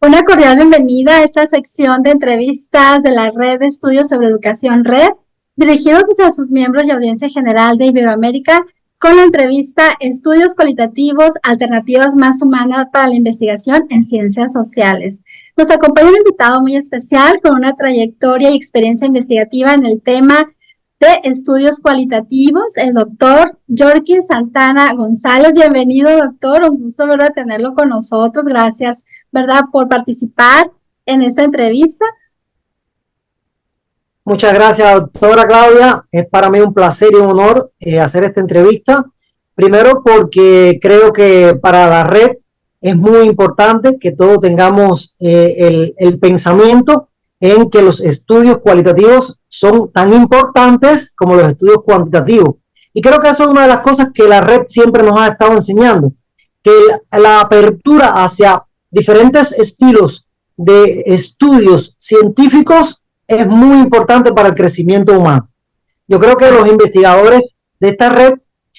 Una cordial bienvenida a esta sección de entrevistas de la Red de Estudios sobre Educación Red, dirigido pues, a sus miembros y audiencia general de Iberoamérica, con la entrevista Estudios cualitativos, alternativas más humanas para la investigación en ciencias sociales. Nos acompaña un invitado muy especial con una trayectoria y experiencia investigativa en el tema de estudios cualitativos, el doctor Yorky Santana González. Bienvenido, doctor, un gusto, ¿verdad?, tenerlo con nosotros. Gracias, ¿verdad?, por participar en esta entrevista. Muchas gracias, doctora Claudia. Es para mí un placer y un honor hacer esta entrevista. Primero porque creo que para la red es muy importante que todos tengamos el pensamiento en que los estudios cualitativos son tan importantes como los estudios cuantitativos. Y creo que eso es una de las cosas que la red siempre nos ha estado enseñando, que la apertura hacia diferentes estilos de estudios científicos es muy importante para el crecimiento humano. Yo creo que los investigadores de esta red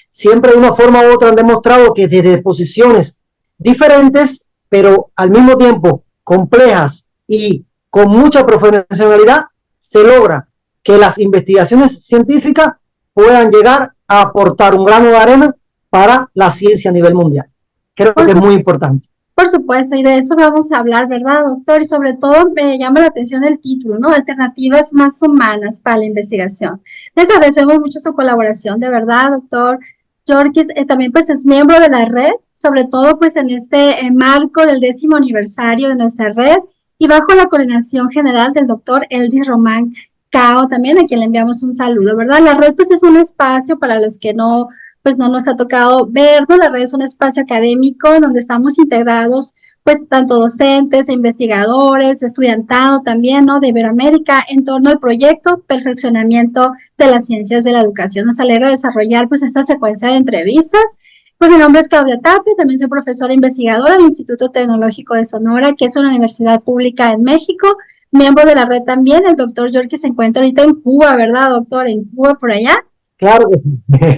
siempre de una forma u otra han demostrado que desde posiciones diferentes, pero al mismo tiempo complejas y con mucha profesionalidad, se logra que las investigaciones científicas puedan llegar a aportar un grano de arena para la ciencia a nivel mundial. Creo que es muy importante. Por supuesto, y de eso vamos a hablar, ¿verdad, doctor? Y sobre todo me llama la atención el título, ¿no? Alternativas más humanas para la investigación. Les agradecemos mucho su colaboración, de verdad, doctor Yorky. También pues es miembro de la red, sobre todo pues en este marco del 10º aniversario de nuestra red y bajo la coordinación general del doctor Eldis Román Cao, también a quien le enviamos un saludo, ¿verdad? La red pues es un espacio para los que no nos ha tocado vernos. La red es un espacio académico en donde estamos integrados, pues, tanto docentes, investigadores, estudiantado también, ¿no?, de Iberoamérica, en torno al proyecto Perfeccionamiento de las Ciencias de la Educación. Nos alegra desarrollar, pues, esta secuencia de entrevistas. Pues mi nombre es Claudia Tapia, también soy profesora investigadora del Instituto Tecnológico de Sonora, que es una universidad pública en México, miembro de la red también. El doctor Yorky se encuentra ahorita en Cuba, ¿verdad, doctor? En Cuba, por allá. Claro.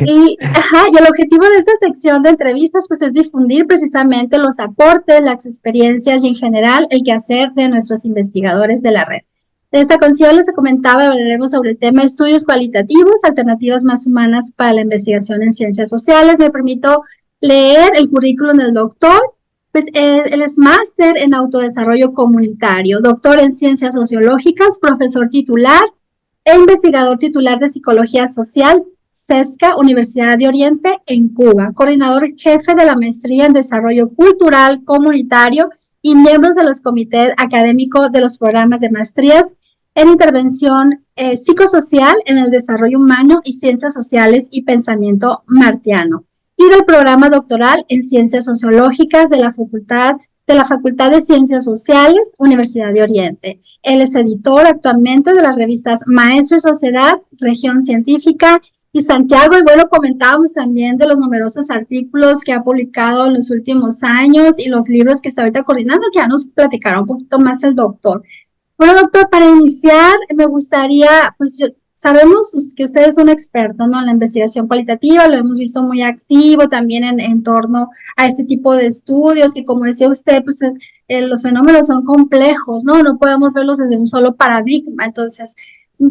Y el objetivo de esta sección de entrevistas pues es difundir precisamente los aportes, las experiencias y en general el quehacer de nuestros investigadores de la red. En esta ocasión les comentaba, hablaremos sobre el tema estudios cualitativos, alternativas más humanas para la investigación en ciencias sociales. Me permito leer el currículum del doctor. Pues él es máster en autodesarrollo comunitario, doctor en ciencias sociológicas, profesor titular e investigador titular de psicología social, CESCA, Universidad de Oriente, en Cuba, coordinador jefe de la maestría en desarrollo cultural comunitario y miembros de los comités académicos de los programas de maestrías en intervención psicosocial en el desarrollo humano y ciencias sociales y pensamiento martiano, y del programa doctoral en ciencias sociológicas de la Facultad de Ciencias Sociales, Universidad de Oriente. Él es editor actualmente de las revistas Maestro y Sociedad, Región Científica y Santiago. Y bueno, comentábamos también de los numerosos artículos que ha publicado en los últimos años y los libros que está ahorita coordinando, que ya nos platicará un poquito más el doctor. Bueno, doctor, para iniciar, me gustaría, pues sabemos que usted es un experto, ¿no?, en la investigación cualitativa, lo hemos visto muy activo también en torno a este tipo de estudios, que como decía usted, pues los fenómenos son complejos, ¿no? No podemos verlos desde un solo paradigma. Entonces,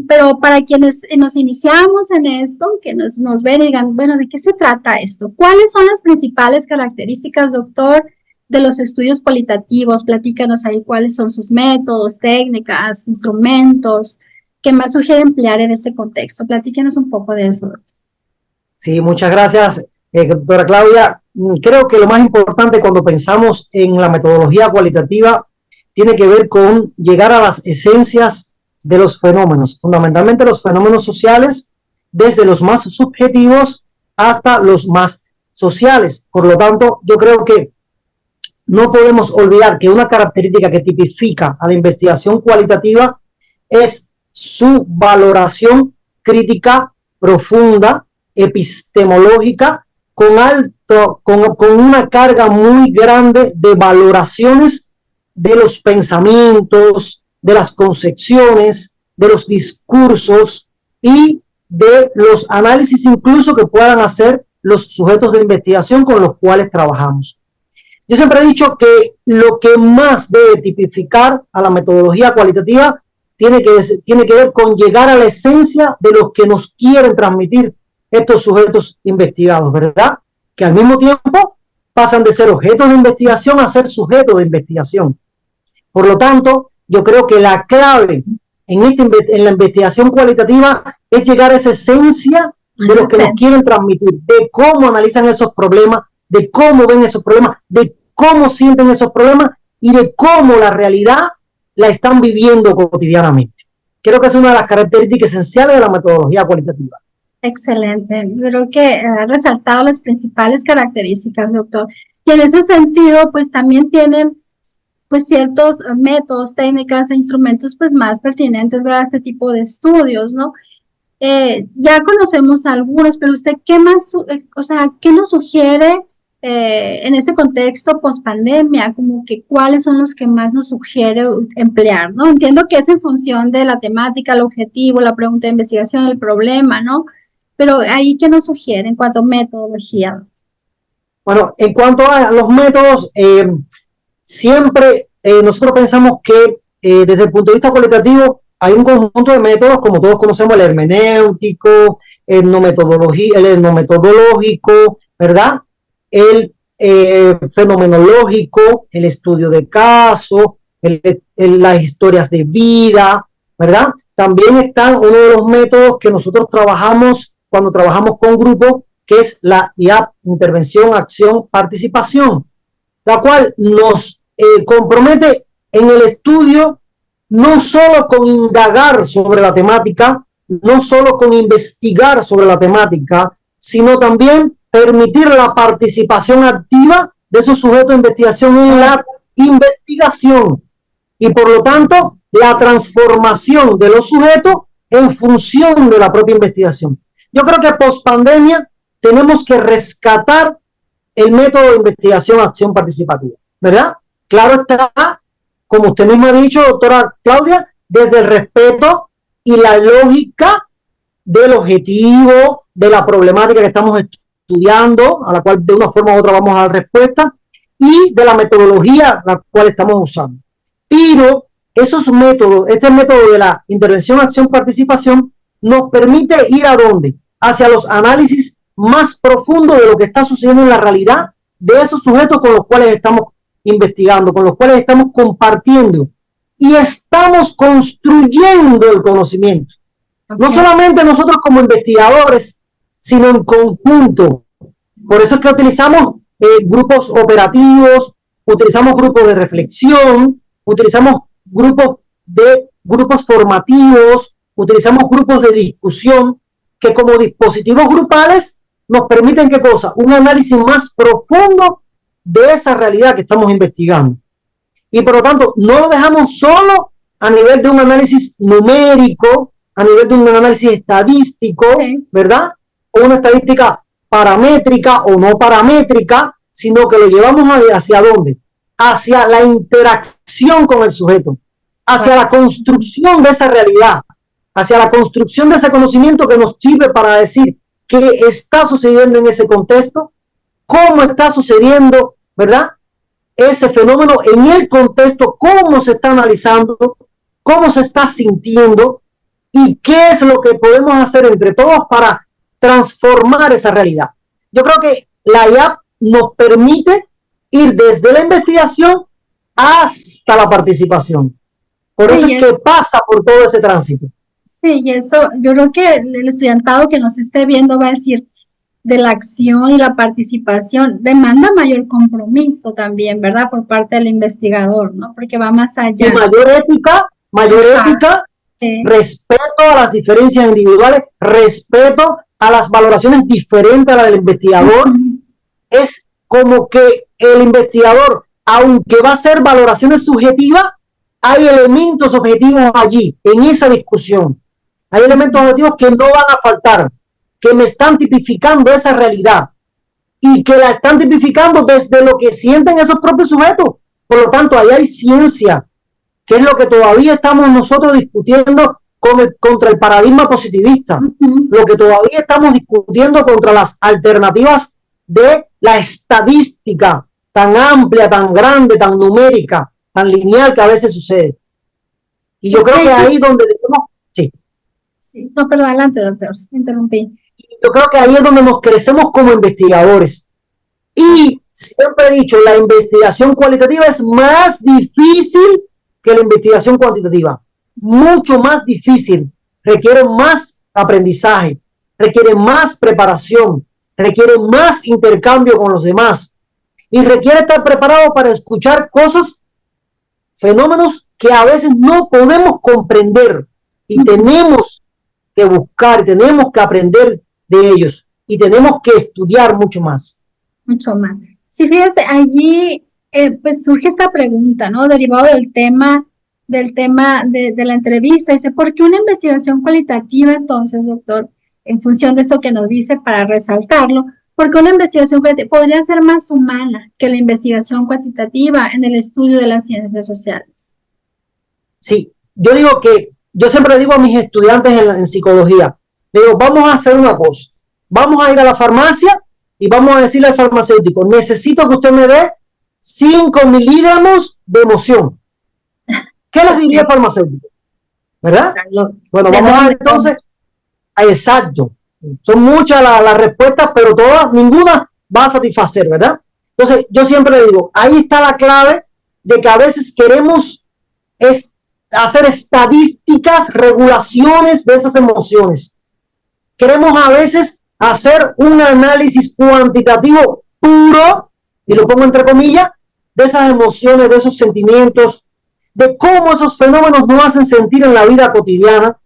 pero para quienes nos iniciamos en esto, que nos ven y digan, bueno, ¿de qué se trata esto? ¿Cuáles son las principales características, doctor, de los estudios cualitativos? Platícanos ahí cuáles son sus métodos, técnicas, instrumentos que más sugiere emplear en este contexto. Platíquenos un poco de eso, doctor. Sí, muchas gracias, doctora Claudia. Creo que lo más importante cuando pensamos en la metodología cualitativa tiene que ver con llegar a las esencias de los fenómenos, fundamentalmente los fenómenos sociales, desde los más subjetivos hasta los más sociales. Por lo tanto, yo creo que no podemos olvidar que una característica que tipifica a la investigación cualitativa es su valoración crítica profunda, epistemológica, con una carga muy grande de valoraciones de los pensamientos, de las concepciones, de los discursos y de los análisis incluso que puedan hacer los sujetos de investigación con los cuales trabajamos. Yo siempre he dicho que lo que más debe tipificar a la metodología cualitativa tiene que ver con llegar a la esencia de lo que nos quieren transmitir estos sujetos investigados, ¿verdad? Que al mismo tiempo pasan de ser objetos de investigación a ser sujetos de investigación. Por lo tanto, yo creo que la clave en la investigación cualitativa es llegar a esa esencia de lo que nos quieren transmitir, de cómo analizan esos problemas, de cómo ven esos problemas, de cómo sienten esos problemas y de cómo la realidad la están viviendo cotidianamente. Creo que es una de las características esenciales de la metodología cualitativa. Excelente. Creo que ha resaltado las principales características, doctor. Y en ese sentido, pues también tienen pues ciertos métodos, técnicas e instrumentos pues más pertinentes para este tipo de estudios, ¿no? Ya conocemos algunos, pero usted, ¿qué más, o sea, qué nos sugiere en este contexto post-pandemia? Como que cuáles son los que más nos sugiere emplear, ¿no? Entiendo que es en función de la temática, el objetivo, la pregunta de investigación, el problema, ¿no? Pero ahí, ¿qué nos sugiere en cuanto a metodología? Bueno, en cuanto a los métodos, siempre nosotros pensamos que desde el punto de vista cualitativo hay un conjunto de métodos, como todos conocemos, el hermenéutico, el etnometodológico, ¿verdad? El fenomenológico, el estudio de caso, las historias de vida, ¿verdad? También están uno de los métodos que nosotros trabajamos cuando trabajamos con grupos, que es la IAP, Intervención, Acción, Participación, la cual nos compromete en el estudio no solo con indagar sobre la temática, no solo con investigar sobre la temática, sino también permitir la participación activa de esos sujetos de investigación en la investigación y por lo tanto la transformación de los sujetos en función de la propia investigación. Yo creo que post pandemia tenemos que rescatar el método de investigación acción participativa, ¿verdad? Claro está, como usted misma ha dicho, doctora Claudia, desde el respeto y la lógica del objetivo, de la problemática que estamos estudiando, a la cual de una forma u otra vamos a dar respuesta, y de la metodología la cual estamos usando. Pero esos métodos, este método de la intervención, acción, participación, nos permite ir a dónde? Hacia los análisis más profundos de lo que está sucediendo en la realidad de esos sujetos con los cuales estamos investigando, con los cuales estamos compartiendo y estamos construyendo el conocimiento. Okay. No solamente nosotros como investigadores, sino en conjunto. Por eso es que utilizamos grupos operativos, utilizamos grupos de reflexión, utilizamos grupos formativos, utilizamos grupos de discusión que como dispositivos grupales nos permiten, ¿qué cosa? Un análisis más profundo de esa realidad que estamos investigando. Y por lo tanto, no lo dejamos solo a nivel de un análisis numérico, a nivel de un análisis estadístico, ¿verdad? O una estadística paramétrica o no paramétrica, sino que lo llevamos hacia ¿dónde? Hacia la interacción con el sujeto, hacia la construcción de esa realidad, hacia la construcción de ese conocimiento que nos sirve para decir qué está sucediendo en ese contexto, cómo está sucediendo, ¿verdad? Ese fenómeno en el contexto, cómo se está analizando, cómo se está sintiendo y qué es lo que podemos hacer entre todos para transformar esa realidad. Yo creo que la IAP nos permite ir desde la investigación hasta la participación. Por eso es que pasa por todo ese tránsito. Sí, y eso, yo creo que el estudiantado que nos esté viendo va a decir de la acción y la participación demanda mayor compromiso también, ¿verdad? Por parte del investigador, ¿no? Porque va más allá. Y mayor ética, respeto a las diferencias individuales, respeto a las valoraciones diferentes a las del investigador. Es como que el investigador, aunque va a hacer valoraciones subjetivas, hay elementos objetivos allí, en esa discusión. Hay elementos objetivos que no van a faltar, que me están tipificando esa realidad y que la están tipificando desde lo que sienten esos propios sujetos. Por lo tanto, ahí hay ciencia, que es lo que todavía estamos nosotros discutiendo contra el paradigma positivista, lo que todavía estamos discutiendo contra las alternativas de la estadística tan amplia, tan grande, tan numérica, tan lineal que a veces sucede. Y yo creo que ahí donde debemos, sí. Sí, no, perdón, adelante, doctor, interrumpí. Yo creo que ahí es donde nos crecemos como investigadores. Y siempre he dicho, la investigación cualitativa es más difícil que la investigación cuantitativa. Mucho más difícil. Requiere más aprendizaje, requiere más preparación, requiere más intercambio con los demás y requiere estar preparado para escuchar cosas, fenómenos que a veces no podemos comprender y tenemos que buscar, tenemos que aprender de ellos y tenemos que estudiar mucho más. Mucho más. Sí, fíjese, allí pues surge esta pregunta, ¿no? Derivado del tema de la entrevista. Dice, ¿por qué una investigación cualitativa entonces, doctor, en función de esto que nos dice para resaltarlo, porque una investigación podría ser más humana que la investigación cuantitativa en el estudio de las ciencias sociales? Sí, yo digo que, yo siempre digo a mis estudiantes en psicología, digo, vamos a hacer una cosa, vamos a ir a la farmacia y vamos a decirle al farmacéutico, necesito que usted me dé 5 miligramos de emoción. ¿Qué les diría el farmacéutico? ¿Verdad? Bueno, vamos a ver entonces, exacto, son muchas las respuestas, pero todas, ninguna va a satisfacer, ¿verdad? Entonces, yo siempre digo, ahí está la clave de que a veces queremos hacer estadísticas, regulaciones de esas emociones. Queremos a veces hacer un análisis cuantitativo puro, y lo pongo entre comillas, de esas emociones, de esos sentimientos, de cómo esos fenómenos nos hacen sentir en la vida cotidiana,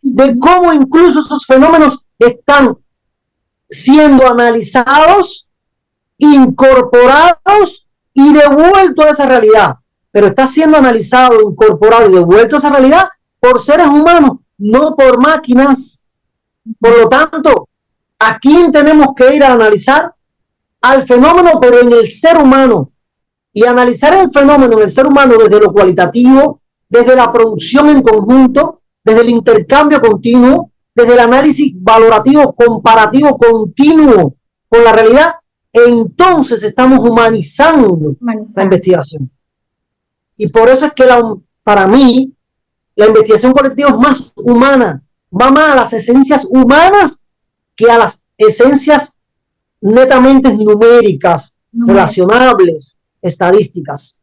de cómo incluso esos fenómenos están siendo analizados, incorporados y devueltos a esa realidad. Pero está siendo analizado, incorporado y devuelto a esa realidad por seres humanos, no por máquinas. Por lo tanto, ¿a quién tenemos que ir a analizar? Al fenómeno, pero en el ser humano. Y analizar el fenómeno en el ser humano desde lo cualitativo, desde la producción en conjunto, desde el intercambio continuo, desde el análisis valorativo, comparativo continuo con la realidad, entonces estamos humanizando la investigación. Y por eso es que para mí la investigación colectiva es más humana, va más a las esencias humanas que a las esencias netamente numéricas, relacionables, estadísticas.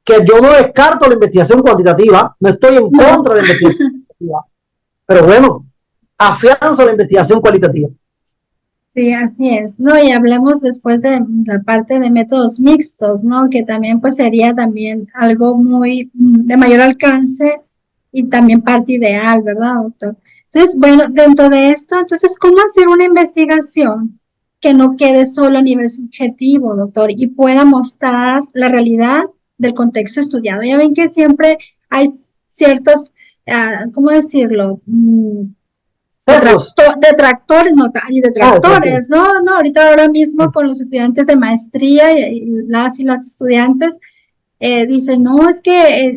Que yo no descarto la investigación cuantitativa, no estoy en contra de la investigación cuantitativa, pero bueno, afianzo la investigación cualitativa. Sí, así es, ¿no? Y hablemos después de la parte de métodos mixtos, ¿no? Que también pues sería también algo muy de mayor alcance y también parte ideal, ¿verdad, doctor? Entonces, bueno, dentro de esto, entonces, ¿cómo hacer una investigación que no quede solo a nivel subjetivo, doctor, y pueda mostrar la realidad del contexto estudiado? Ya ven que siempre hay ciertos, ¿cómo decirlo? Detractores, no, y detractores, no, no, ahora mismo con los estudiantes de maestría y las estudiantes dicen, no, es que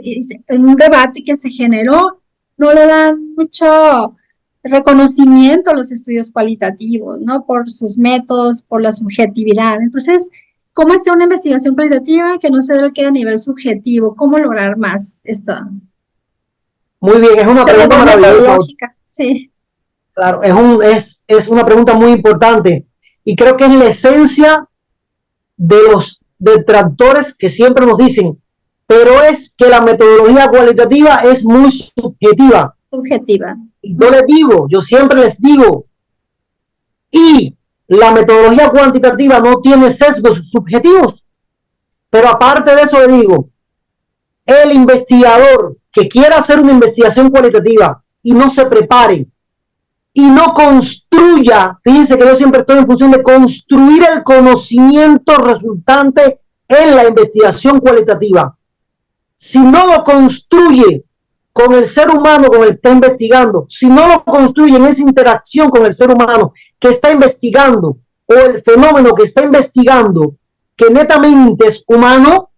en un debate que se generó no le dan mucho reconocimiento a los estudios cualitativos, ¿no? Por sus métodos, por la subjetividad. Entonces, ¿cómo hacer una investigación cualitativa que no se debe quedar a nivel subjetivo? ¿Cómo lograr más esto? Muy bien, es una pregunta maravillosa. Sí. Claro, es una pregunta muy importante y creo que es la esencia de los detractores que siempre nos dicen, pero es que la metodología cualitativa es muy subjetiva. Subjetiva. Y yo siempre les digo, y la metodología cuantitativa no tiene sesgos subjetivos, pero aparte de eso le digo, el investigador que quiera hacer una investigación cualitativa y no se prepare y no construya, fíjense que yo siempre estoy en función de construir el conocimiento resultante en la investigación cualitativa. Si no lo construye con el ser humano con el que está investigando, si no lo construye en esa interacción con el ser humano que está investigando o el fenómeno que está investigando, que netamente es humano,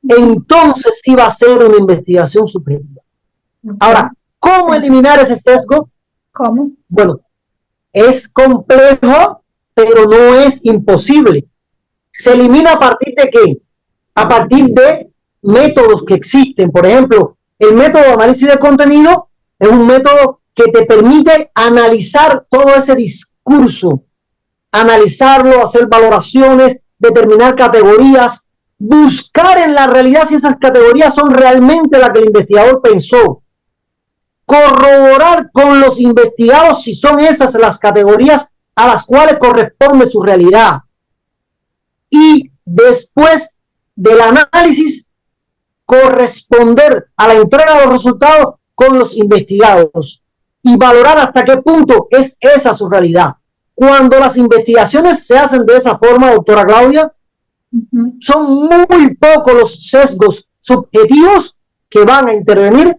entonces sí va a ser una investigación subjetiva. Ahora, ¿cómo eliminar ese sesgo? ¿Cómo? Bueno, es complejo, pero no es imposible. ¿Se elimina a partir de qué? A partir de métodos que existen. Por ejemplo, el método de análisis de contenido es un método que te permite analizar todo ese discurso, analizarlo, hacer valoraciones, determinar categorías, buscar en la realidad si esas categorías son realmente las que el investigador pensó, corroborar con los investigados si son esas las categorías a las cuales corresponde su realidad. Y después del análisis, corresponder a la entrega de los resultados con los investigados y valorar hasta qué punto es esa su realidad. Cuando las investigaciones se hacen de esa forma, doctora Claudia, son muy pocos los sesgos subjetivos que van a intervenir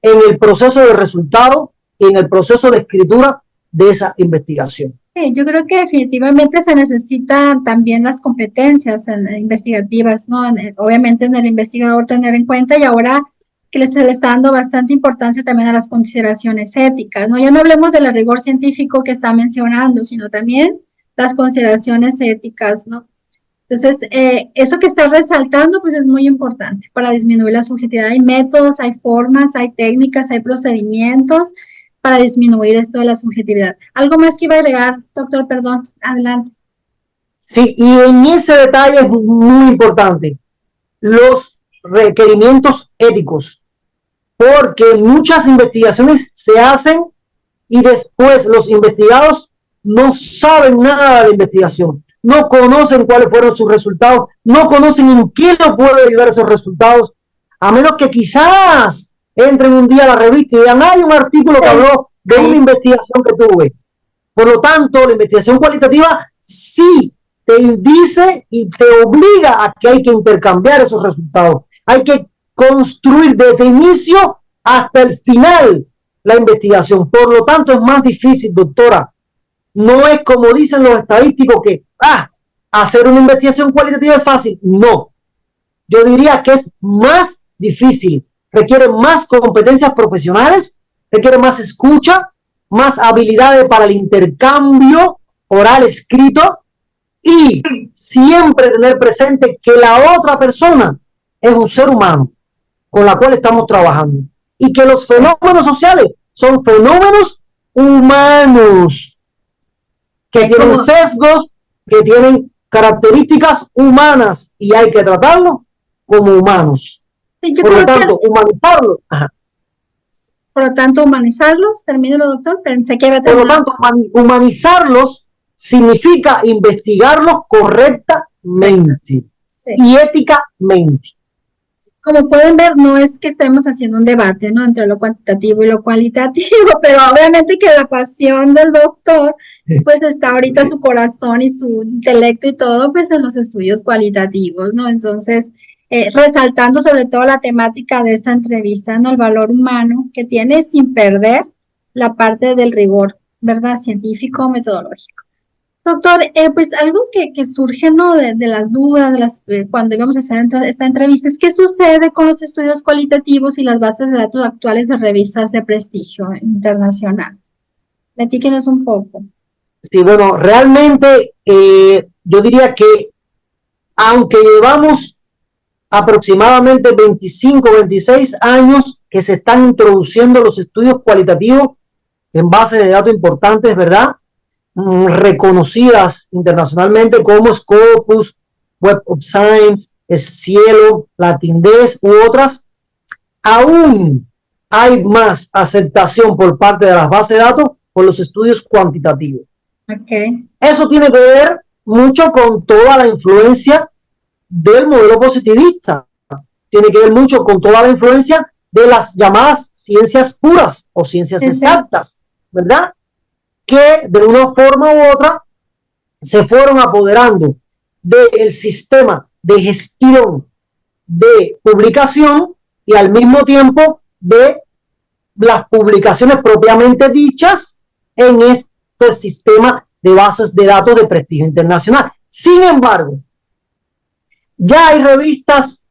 en el proceso de resultado y en el proceso de escritura de esa investigación. Sí, yo creo que definitivamente se necesitan también las competencias investigativas, ¿no? Obviamente en el investigador tener en cuenta, y ahora que se le está dando bastante importancia también a las consideraciones éticas, ¿no? Ya no hablemos del rigor científico que está mencionando, sino también las consideraciones éticas, ¿no? Entonces, eso que está resaltando, pues es muy importante para disminuir la subjetividad. Hay métodos, hay formas, hay técnicas, hay procedimientos para disminuir esto de la subjetividad. ¿Algo más que iba a agregar, doctor? Perdón, adelante. Sí, y en ese detalle es muy importante, los requerimientos éticos, porque muchas investigaciones se hacen y después los investigados no saben nada de la investigación, no conocen cuáles fueron sus resultados, no conocen en qué los puede ayudar esos resultados, a menos que quizás entren un día a la revista y vean, hay un artículo que habló de una investigación que tuve. Por lo tanto, la investigación cualitativa sí te dice y te obliga a que hay que intercambiar esos resultados. Hay que construir desde el inicio hasta el final la investigación. Por lo tanto, es más difícil, doctora. No es como dicen los estadísticos que hacer una investigación cualitativa es fácil. No. Yo diría que es más difícil. Requiere más competencias profesionales, requiere más escucha, más habilidades para el intercambio oral escrito y siempre tener presente que la otra persona es un ser humano con la cual estamos trabajando y que los fenómenos sociales son fenómenos humanos que tienen sesgos, que tienen características humanas y hay que tratarlos como humanos. Sí, por lo tanto, humanizarlos. Por lo tanto, humanizarlos, termínelo, doctor. Pensé que iba a terminar. Por lo tanto, humanizarlos significa investigarlos correctamente y éticamente. Como pueden ver, no es que estemos haciendo un debate, ¿no? Entre lo cuantitativo y lo cualitativo, pero obviamente que la pasión del doctor, pues está ahorita su corazón y su intelecto y todo, pues en los estudios cualitativos, ¿no? Entonces, resaltando sobre todo la temática de esta entrevista, ¿no? El valor humano que tiene sin perder la parte del rigor, ¿verdad? Científico, metodológico. Doctor, pues algo que surge, ¿no? de las dudas, cuando íbamos a hacer esta entrevista, es qué sucede con los estudios cualitativos y las bases de datos actuales de revistas de prestigio internacional. Platíquenos un poco. Sí, bueno, realmente yo diría que aunque llevamos aproximadamente 25, 26 años que se están introduciendo los estudios cualitativos en bases de datos importantes, ¿verdad? Reconocidas internacionalmente como Scopus, Web of Science, Cielo, LatinDes u otras, aún hay más aceptación por parte de las bases de datos por los estudios cuantitativos. Okay. Eso tiene que ver mucho con toda la influencia del modelo positivista. Tiene que ver mucho con toda la influencia de las llamadas ciencias puras o ciencias exactas, ¿verdad? Que de una forma u otra se fueron apoderando del sistema de gestión de publicación y al mismo tiempo de las publicaciones propiamente dichas en este sistema de bases de datos de prestigio internacional. Sin embargo, ya hay revistas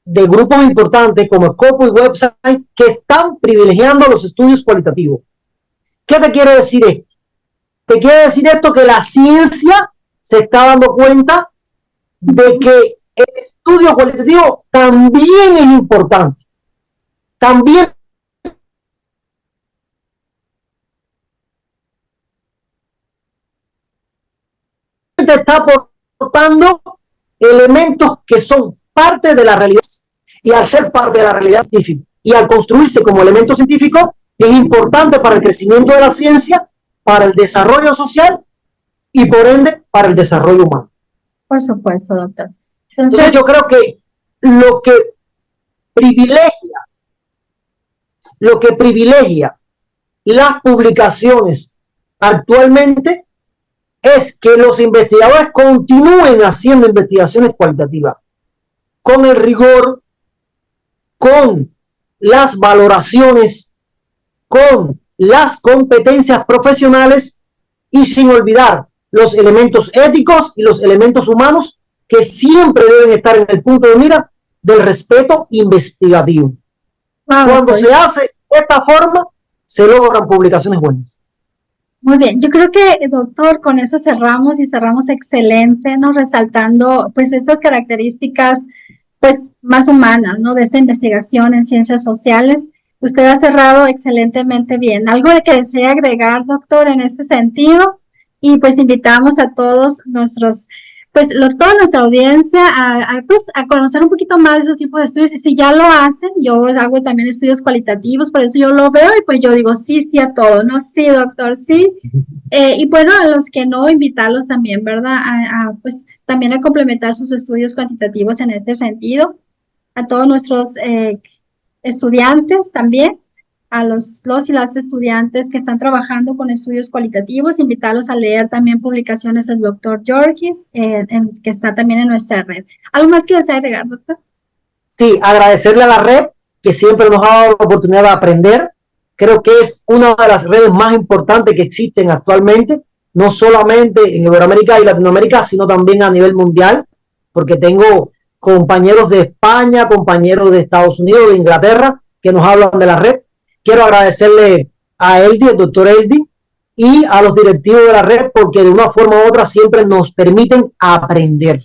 de grupos importantes como Scopus y Website que están privilegiando los estudios cualitativos. ¿Qué te quiere decir esto? Te quiere decir esto que la ciencia se está dando cuenta de que el estudio cualitativo también es importante. También te está aportando elementos que son parte de la realidad, y al ser parte de la realidad científica y al construirse como elemento científico es importante para el crecimiento de la ciencia, para el desarrollo social y por ende para el desarrollo humano. Por supuesto, doctor. Entonces yo creo que lo que privilegia, lo que privilegia las publicaciones actualmente es que los investigadores continúen haciendo investigaciones cualitativas con el rigor, con las valoraciones, con las competencias profesionales y sin olvidar los elementos éticos y los elementos humanos que siempre deben estar en el punto de mira del respeto investigativo. Cuando se hace de esta forma, se logran publicaciones buenas. Muy bien, yo creo que, doctor, con eso cerramos y cerramos excelente, ¿no? Resaltando, pues, estas características, pues, más humanas, ¿no? De esta investigación en ciencias sociales. Usted ha cerrado excelentemente bien. ¿Algo de que desee agregar, doctor, en este sentido? Y pues invitamos a todos nuestros, pues, toda nuestra audiencia pues, a conocer un poquito más de esos tipos de estudios. Y si ya lo hacen, yo hago también estudios cualitativos, por eso yo lo veo y pues yo digo sí, sí a todo, ¿no? Sí, doctor, sí. Y bueno, a los que no, invitarlos también, ¿verdad? Pues también a complementar sus estudios cuantitativos en este sentido. A todos nuestros estudiantes también, a los y las estudiantes que están trabajando con estudios cualitativos, invitarlos a leer también publicaciones del doctor Yorkis, que está también en nuestra red. ¿Algo más que desea agregar, doctor? Sí, agradecerle a la red que siempre nos ha dado la oportunidad de aprender. Creo que es una de las redes más importantes que existen actualmente, no solamente en Iberoamérica y Latinoamérica, sino también a nivel mundial, porque tengo compañeros de España, compañeros de Estados Unidos, de Inglaterra, que nos hablan de la red. Quiero agradecerle a Eldi, el doctor Eldi, y a los directivos de la red, porque de una forma u otra siempre nos permiten aprender.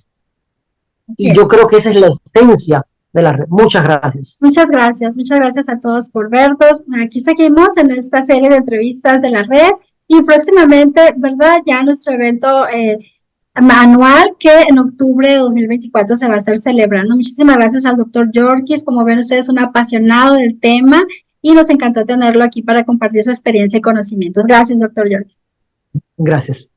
Y yo creo que esa es la esencia de la red. Muchas gracias. Muchas gracias a todos por vernos. Aquí seguimos en esta serie de entrevistas de la red y próximamente, ¿verdad? Ya nuestro evento anual que en octubre de 2024 se va a estar celebrando. Muchísimas gracias al doctor Yorkis. Como ven ustedes, un apasionado del tema y nos encantó tenerlo aquí para compartir su experiencia y conocimientos. Gracias, doctor Yorkis. Gracias.